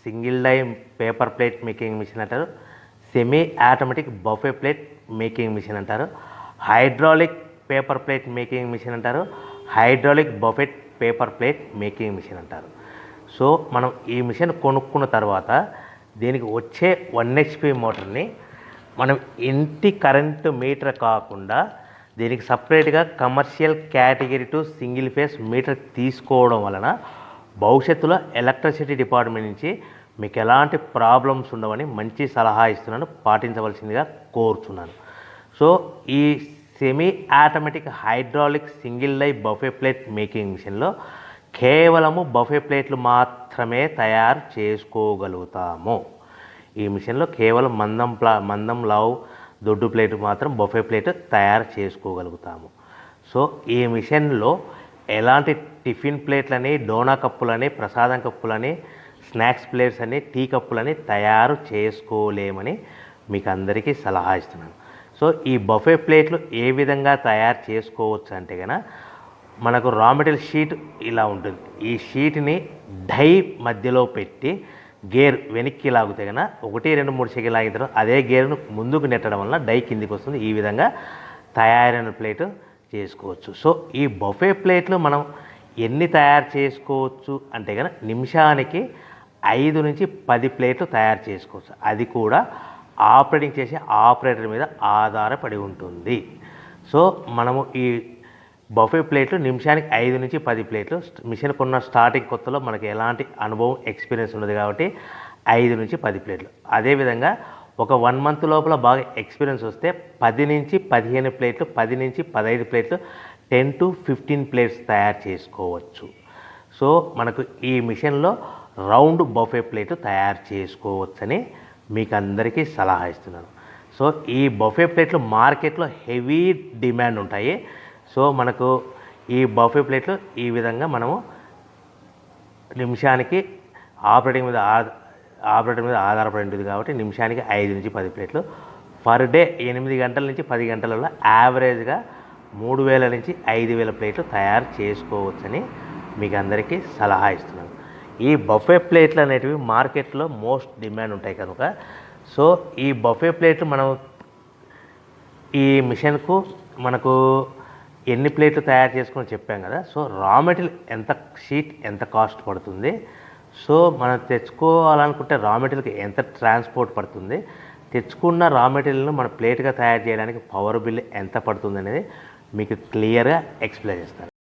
Single die paper plate making machine అంటారు, semi automatic buffet plate making machine అంటారు, hydraulic paper plate making machine అంటారు, hydraulic buffet paper plate making machine అంటారు. So మనం ఈ machine కొనుక్కున్న తర్వాత దీనికి వచ్చే 1 HP మోటార్ని మనం ఇంటి కరెంటు మీటర్ కాకుండా దీనికి సపరేట్గా commercial category to single phase metre తీసుకోవడం వలన భవిష్యత్తులో ఎలక్ట్రిసిటీ డిపార్ట్మెంట్ నుంచి మీకు ఎలాంటి ప్రాబ్లమ్స్ ఉండవని మంచి సలహా ఇస్తున్నాను, పాటించవలసిందిగా కోరుతున్నాను. సో ఈ semi automatic hydraulic single die buffet plate making మిషన్లో కేవలము బఫే ప్లేట్లు మాత్రమే తయారు చేసుకోగలుగుతాము. ఈ మిషన్లో కేవలం మందం లావు దొడ్డు ప్లేట్ మాత్రం బఫే ప్లేట్ తయారు చేసుకోగలుగుతాము. సో ఈ మిషన్లో ఎలాంటి టిఫిన్ ప్లేట్లని, డోనా కప్పులని, ప్రసాదం కప్పులని, స్నాక్స్ ప్లేట్స్ అని, టీ కప్పులని తయారు చేసుకోలేమని మీకు అందరికీ సలహా ఇస్తున్నాను. సో ఈ బఫే ప్లేట్లు ఏ విధంగా తయారు చేసుకోవచ్చు అంటే కనుక మనకు రా మెటీరియల్ షీట్ ఇలా ఉంటుంది. ఈ షీట్ని డై మధ్యలో పెట్టి గేర్ వెనక్కి లాగితే కనుక 1, 2, 3 సెకండ్లు లాగిన తర్వాత అదే గేర్ను ముందుకు నెట్టడం వలన డై కిందికి వస్తుంది. ఈ విధంగా తయారైన ప్లేటు చేసుకోవచ్చు. సో ఈ బఫే ప్లేట్లు మనం ఎన్ని తయారు చేసుకోవచ్చు అంటే కనుక నిమిషానికి 5 నుంచి 10 ప్లేట్లు తయారు చేసుకోవచ్చు. అది కూడా ఆపరేటింగ్ చేసే ఆపరేటర్ మీద ఆధారపడి ఉంటుంది. సో మనము ఈ బఫే ప్లేట్లు నిమిషానికి 5 నుంచి 10 ప్లేట్లు మిషన్ కొన్న స్టార్టింగ్ కొత్తలో మనకి ఎలాంటి అనుభవం ఎక్స్పీరియన్స్ ఉండదు కాబట్టి 5 నుంచి 10 ప్లేట్లు. అదేవిధంగా ఒక 1 మంత్ లోపల బాగా ఎక్స్పీరియన్స్ వస్తే 10 నుంచి 15 ప్లేట్లు, 10 నుంచి 15 ప్లేట్లు, 10 to 15 ప్లేట్స్ తయారు చేసుకోవచ్చు. సో మనకు ఈ మిషన్లో రౌండ్ బఫే ప్లేట్ తయారు చేసుకోవచ్చని మీకు అందరికీ సలహా ఇస్తున్నాను. సో ఈ బఫే ప్లేట్లు మార్కెట్లో హెవీ డిమాండ్ ఉంటాయి. సో మనకు ఈ బఫే ప్లేట్లు ఈ విధంగా మనము నిమిషానికి ఆపరేటర్ మీద ఆధారపడి ఉంటుంది కాబట్టి నిమిషానికి 5 నుంచి 10 ప్లేట్లు పర్ డే 8 గంటల నుంచి 10 గంటలలో యావరేజ్గా 3000 నుంచి 5000 ప్లేట్లు తయారు చేసుకోవచ్చని మీకు అందరికీ సలహా ఇస్తున్నాను. ఈ బఫే ప్లేట్లు అనేటివి మార్కెట్లో మోస్ట్ డిమాండ్ ఉంటాయి కనుక సో ఈ బఫే ప్లేట్లు మనం ఈ మిషన్కు మనకు ఎన్ని ప్లేట్లు తయారు చేసుకుని చెప్పాం కదా. సో రా మెటీరియల్ షీట్ ఎంత కాస్ట్ పడుతుంది, సో మనం తెచ్చుకోవాలనుకుంటే రా మెటీరియల్కి ఎంత ట్రాన్స్పోర్ట్ పడుతుంది, తెచ్చుకున్న రా మెటీరియల్ను మన ప్లేట్గా తయారు చేయడానికి పవర్ బిల్ ఎంత పడుతుంది అనేది మీకు క్లియర్గా ఎక్స్ప్లెయిన్ చేస్తాను.